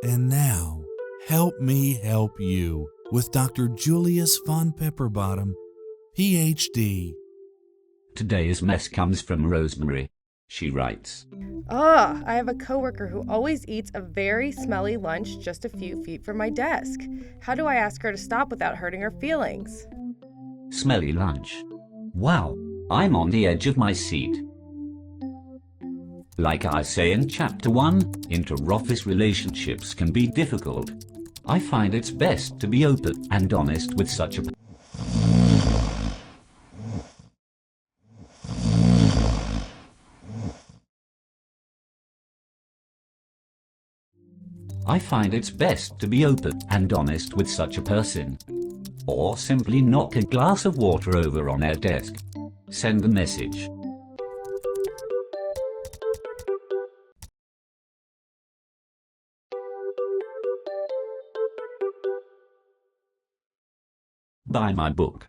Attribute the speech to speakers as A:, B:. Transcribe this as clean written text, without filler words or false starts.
A: And now, help me help you with Dr. Julius von Pepperbottom, PhD.
B: Today's mess comes from Rosemary. She writes,
C: Ugh, I have a coworker who always eats a very smelly lunch just a few feet from my desk. How do I ask her to stop without hurting her feelings?
B: Smelly lunch. Wow, I'm on the edge of my seat. Like I say in chapter 1, inter-office relationships can be difficult. I find it's best to be open and honest with such a I find it's best to be open and honest with such a person. Or simply knock a glass of water over on their desk. Send a message. Buy my book.